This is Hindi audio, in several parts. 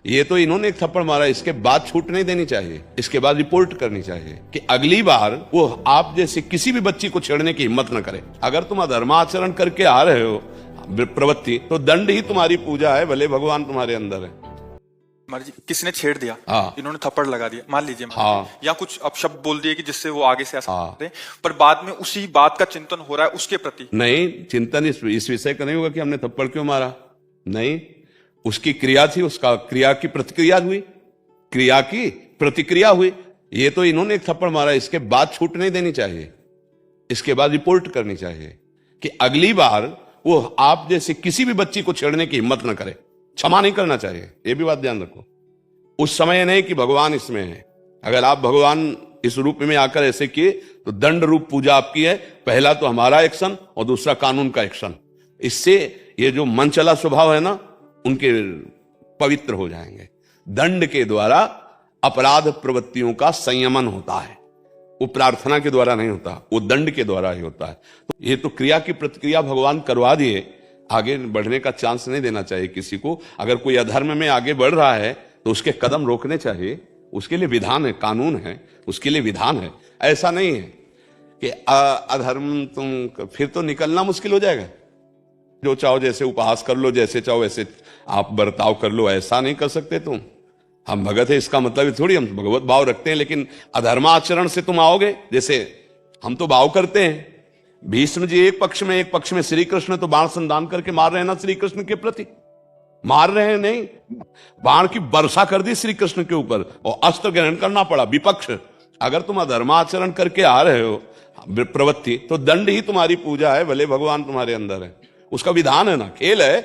ये तो इन्होंने एक थप्पड़ मारा, इसके बाद छूट नहीं देनी चाहिए, इसके बाद रिपोर्ट करनी चाहिए कि अगली बार वो आप जैसे किसी भी बच्ची को छेड़ने की हिम्मत न करे। अगर तुम अधर्माचरण करके आ रहे हो प्रवृत्ति, तो दंड ही तुम्हारी पूजा है, भले भगवान तुम्हारे अंदर है। जी किसी ने छेड़ दिया, हाँ, इन्होंने थप्पड़ लगा दिया, मान लीजिए, हाँ, या कुछ अब शब्द बोल दिए कि जिससे वो आगे से ऐसा करते हैं, पर बाद में उसी बात का चिंतन हो रहा है उसके प्रति। नहीं, चिंतन इस विषय का नहीं होगा कि हमने थप्पड़ क्यों मारा, नहीं, उसकी क्रिया थी, उसका क्रिया की प्रतिक्रिया हुई, क्रिया की प्रतिक्रिया हुई। ये तो इन्होंने एक थप्पड़ मारा, इसके बाद छूट नहीं देनी चाहिए, इसके बाद रिपोर्ट करनी चाहिए कि अगली बार वो आप जैसे किसी भी बच्ची को छेड़ने की हिम्मत न करे। क्षमा नहीं करना चाहिए, ये भी बात ध्यान रखो। उस समय नहीं कि भगवान इसमें है, अगर आप भगवान इस रूप में आकर ऐसे किए तो दंड रूप पूजा आपकी है। पहला तो हमारा एक्शन और दूसरा कानून का एक्शन। इससे ये जो मन चला स्वभाव है ना, उनके पवित्र हो जाएंगे। दंड के द्वारा अपराध प्रवृत्तियों का संयमन होता है, वो प्रार्थना के द्वारा नहीं होता, वो दंड के द्वारा ही होता है। तो ये तो क्रिया की प्रतिक्रिया भगवान करवा दिए, आगे बढ़ने का चांस नहीं देना चाहिए किसी को। अगर कोई अधर्म में आगे बढ़ रहा है तो उसके कदम रोकने चाहिए, उसके लिए विधान है, कानून है, उसके लिए विधान है। ऐसा नहीं है कि अधर्म तुम फिर तो निकलना मुश्किल हो जाएगा। जो चाहो जैसे उपहास कर लो, जैसे चाहो वैसे आप बर्ताव कर लो, ऐसा नहीं कर सकते तुम। हम भगत है इसका मतलब थोड़ी हम भगवत भाव रखते हैं, लेकिन अधर्माचरण से तुम आओगे। जैसे हम तो भाव करते हैं, भीष्म जी एक पक्ष में श्री कृष्ण तो बाण संधान करके मार रहे हैं ना, श्री कृष्ण के प्रति मार रहे हैं, नहीं, बाण की वर्षा कर दी श्री कृष्ण के ऊपर और अस्त्र ग्रहण करना पड़ा विपक्ष। अगर तुम अधर्माचरण करके आ रहे हो प्रवृत्ति, तो दंड ही तुम्हारी पूजा है, भले भगवान तुम्हारे अंदर है, उसका विधान है ना, खेल है।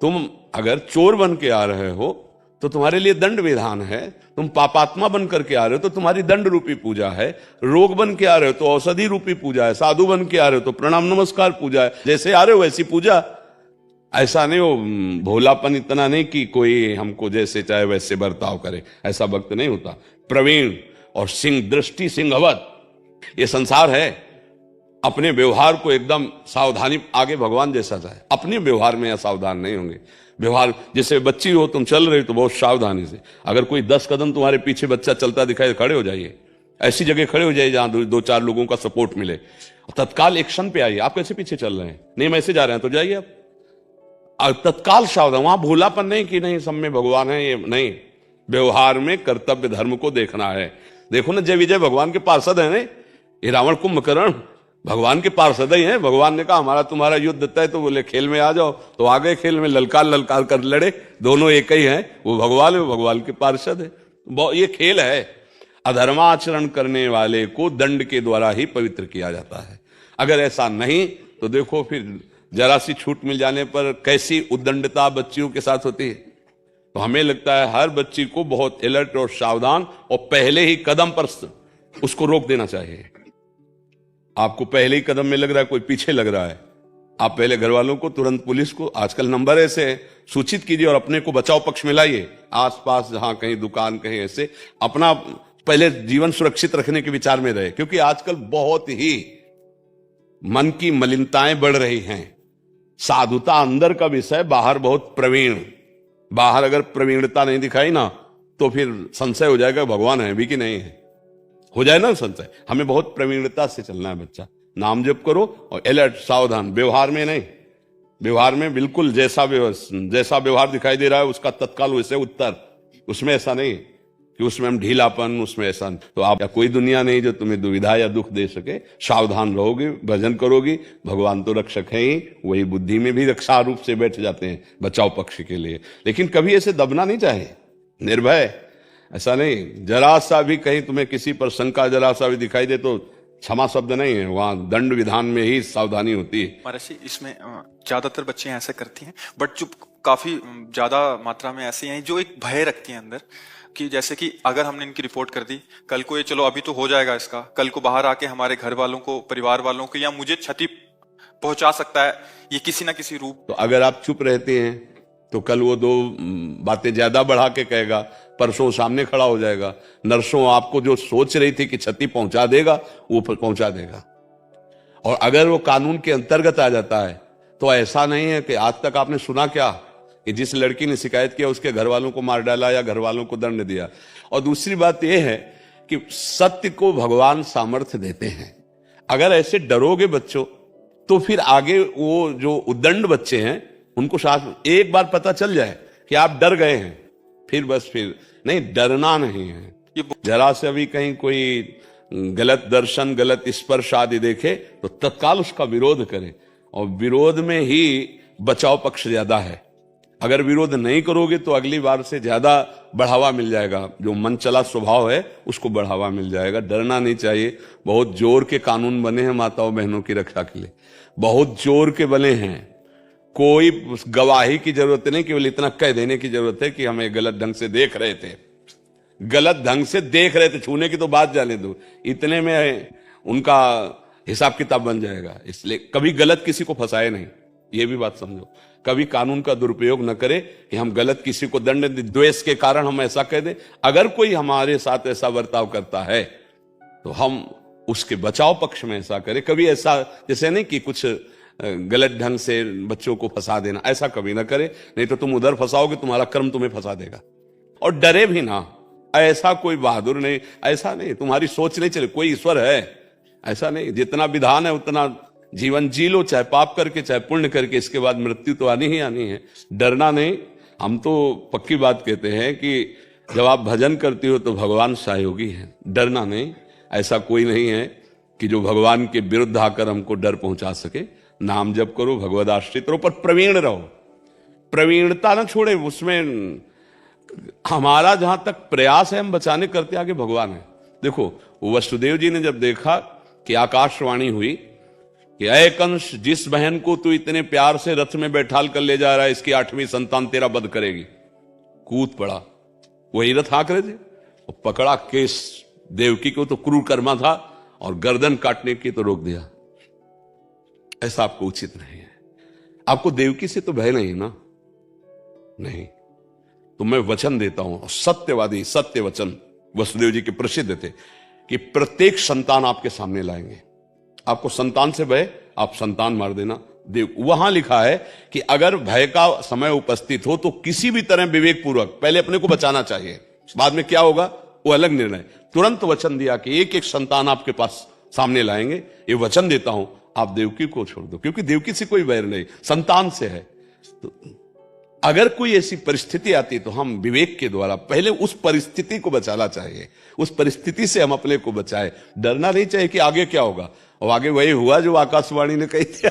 तुम अगर चोर बन के आ रहे हो तो तुम्हारे लिए दंड विधान है, तुम पापात्मा बन करके आ रहे हो तो तुम्हारी दंड रूपी पूजा है, रोग बन के आ रहे हो तो औषधि रूपी पूजा है, साधु बन के आ रहे हो तो प्रणाम नमस्कार पूजा है। जैसे आ रहे हो वैसी पूजा। ऐसा नहीं हो भोलापन इतना नहीं कि कोई हमको जैसे चाहे वैसे बर्ताव करे, ऐसा वक्त नहीं होता। प्रवीण और सिंह दृष्टि सिंहवत ये संसार है। अपने व्यवहार को एकदम सावधानी, आगे भगवान जैसा चाहे, अपने व्यवहार में असावधान नहीं होंगे। व्यवहार जैसे बच्ची हो, तुम चल रहे हो तो बहुत सावधानी से, अगर कोई 10 कदम तुम्हारे पीछे बच्चा चलता दिखाई खड़े हो जाइए, ऐसी जगह खड़े हो जाइए जहां दो चार लोगों का सपोर्ट मिले, तत्काल एक्शन पे आइए। आप कैसे पीछे चल रहे हैं, नहीं हम ऐसे जा रहे हैं तो जाइए आप, तत्काल सावधान। वहां भोलापन नहीं कि नहीं सब में भगवान है, ये नहीं, व्यवहार में कर्तव्य धर्म को देखना है। देखो ना, जय विजय भगवान के पार्षद है, ये रावण कुंभकर्ण भगवान के पार्षद ही है। भगवान ने कहा हमारा तुम्हारा युद्ध तय, तो बोले खेल में आ जाओ, तो आ गए खेल में, ललकार कर लड़े, दोनों एक ही हैं, वो भगवान है, वो भगवान के पार्षद है। ये खेल है। अधर्माचरण करने वाले को दंड के द्वारा ही पवित्र किया जाता है। अगर ऐसा नहीं तो देखो फिर जरा सी छूट मिल जाने पर कैसी उद्दंडता बच्चियों के साथ होती है। तो हमें लगता है हर बच्ची को बहुत अलर्ट और सावधान और पहले ही कदम पर उसको रोक देना चाहिए। आपको पहले ही कदम में लग रहा है कोई पीछे लग रहा है, आप पहले घर वालों को, तुरंत पुलिस को, आजकल नंबर ऐसे है, सूचित कीजिए और अपने को बचाव पक्ष में लाइए। आसपास जहां कहीं दुकान कहीं ऐसे अपना पहले जीवन सुरक्षित रखने के विचार में रहे, क्योंकि आजकल बहुत ही मन की मलिनताएं बढ़ रही हैं। साधुता अंदर का विषय, बाहर बहुत प्रवीण। बाहर अगर प्रवीणता नहीं दिखाई ना तो फिर संशय हो जाएगा भगवान है भी कि नहीं है, हो जाए ना संशय। हमें बहुत प्रवीणता से चलना है बच्चा। नाम जप करो और अलर्ट सावधान, व्यवहार में नहीं, व्यवहार में बिल्कुल जैसा व्यवहार दिखाई दे रहा है उसका तत्काल वैसे उत्तर। उसमें ऐसा नहीं कि उसमें हम ढीलापन, उसमें ऐसा तो आप या कोई दुनिया नहीं जो तुम्हें दुविधा या दुख दे सके। सावधान रहोगे, भजन करोगी, भगवान तो रक्षक है ही, वही बुद्धि में भी रक्षा रूप से बैठ जाते हैं बचाव पक्ष के लिए। लेकिन कभी ऐसे दबना नहीं चाहिए, निर्भय, ऐसा नहीं। जरा सा भी कहीं तुम्हें किसी पर शंका जरा सा भी दिखाई दे तो क्षमा शब्द नहीं है, वहां दंड विधान में ही सावधानी होती है। महर्षि इसमें ज्यादातर बच्चे ऐसे करती हैं, बट जो काफी ज्यादा मात्रा में ऐसे हैं जो एक भय रखती हैं अंदर कि जैसे कि अगर हमने इनकी रिपोर्ट कर दी, कल को ये चलो अभी तो हो जाएगा इसका, कल को बाहर आके हमारे घर वालों को, परिवार वालों को या मुझे क्षति पहुंचा सकता है ये किसी ना किसी रूप। तो अगर आप चुप रहते हैं तो कल वो 2 बातें ज्यादा बढ़ा के कहेगा, परसों सामने खड़ा हो जाएगा, नरसों आपको जो सोच रही थी कि क्षति पहुंचा देगा वो पहुंचा देगा। और अगर वो कानून के अंतर्गत आ जाता है तो ऐसा नहीं है कि आज तक आपने सुना क्या कि जिस लड़की ने शिकायत किया उसके घर वालों को मार डाला या घर वालों को दंड दिया। और दूसरी बात यह है कि सत्य को भगवान सामर्थ्य देते हैं। अगर ऐसे डरोगे बच्चों तो फिर आगे वो जो उद्दंड बच्चे हैं उनको साथ एक बार पता चल जाए कि आप डर गए हैं, फिर बस फिर नहीं, डरना नहीं है। जरा से अभी कहीं कोई गलत दर्शन, गलत स्पर्श आदि देखे तो तत्काल उसका विरोध करें, और विरोध में ही बचाव पक्ष ज्यादा है। अगर विरोध नहीं करोगे तो अगली बार से ज्यादा बढ़ावा मिल जाएगा, जो मन चला स्वभाव है उसको बढ़ावा मिल जाएगा। डरना नहीं चाहिए। बहुत जोर के कानून बने हैं माताओं बहनों की रक्षा के लिए, बहुत जोर के बने हैं। कोई गवाही की जरूरत नहीं, केवल इतना कह देने की जरूरत है कि हमें गलत ढंग से देख रहे थे, गलत ढंग से देख रहे थे, छूने की तो बात जाने दो, इतने में उनका हिसाब किताब बन जाएगा। इसलिए कभी गलत किसी को फंसाए नहीं, ये भी बात समझो। कभी कानून का दुरुपयोग न करें कि हम गलत किसी को दंड दें, द्वेष के कारण हम ऐसा कह दें। अगर कोई हमारे साथ ऐसा बर्ताव करता है तो हम उसके बचाव पक्ष में ऐसा करें। कभी ऐसा जैसे नहीं कि कुछ गलत ढंग से बच्चों को फंसा देना, ऐसा कभी ना करें, नहीं तो तुम उधर फंसाओगे, तुम्हारा कर्म तुम्हें फंसा देगा। और डरे भी ना, ऐसा कोई बहादुर नहीं, ऐसा नहीं, तुम्हारी सोच नहीं चले कोई ईश्वर है, ऐसा नहीं। जितना विधान है उतना जीवन जी लो, चाहे पाप करके चाहे पुण्य करके, इसके बाद मृत्यु तो आनी ही आनी है। डरना नहीं। हम तो पक्की बात कहते हैं कि जब आप भजन करती हो तो भगवान सहयोगी है, डरना नहीं। ऐसा कोई नहीं है कि जो भगवान के विरुद्ध आकर हमको डर पहुंचा सके। नाम जप करो, भगवद आश्रित रहो, पर प्रवीण रहो, प्रवीणता ना छोड़े। उसमें हमारा जहां तक प्रयास है हम बचाने करते, आगे भगवान है। देखो वसुदेव जी ने जब देखा कि आकाशवाणी हुई कि अय कंस, जिस बहन को तू इतने प्यार से रथ में बैठाल कर ले जा रहा है, इसकी 8वीं संतान तेरा वध करेगी, कूद पड़ा। वही रथ हाँक रहे थे और पकड़ा केस। देवकी को तो क्रूर कर्मा था और गर्दन काटने की तो रोक दिया। ऐसा आपको उचित नहीं है। आपको देवकी से तो भय नहीं ना, नहीं। तो मैं वचन देता हूं, सत्यवादी सत्य वचन वसुदेव जी के प्रसिद्ध थे कि प्रत्येक संतान आपके सामने लाएंगे। आपको संतान से भय, आप संतान मार देना। देव वहां लिखा है कि अगर भय का समय उपस्थित हो तो किसी भी तरह विवेक पूर्वक पहले अपने को बचाना चाहिए, बाद में क्या होगा वो अलग निर्णय। तुरंत वचन दिया कि एक एक संतान आपके पास सामने लाएंगे। ये वचन देता हूं, आप देवकी को छोड़ दो, क्योंकि देवकी से कोई वैर नहीं, संतान से है। तो अगर कोई ऐसी परिस्थिति आती तो हम विवेक के द्वारा पहले उस परिस्थिति को बचाना चाहिए, उस परिस्थिति से हम अपने को बचाए। डरना नहीं चाहिए कि आगे क्या होगा, और आगे वही हुआ जो आकाशवाणी ने कही थी।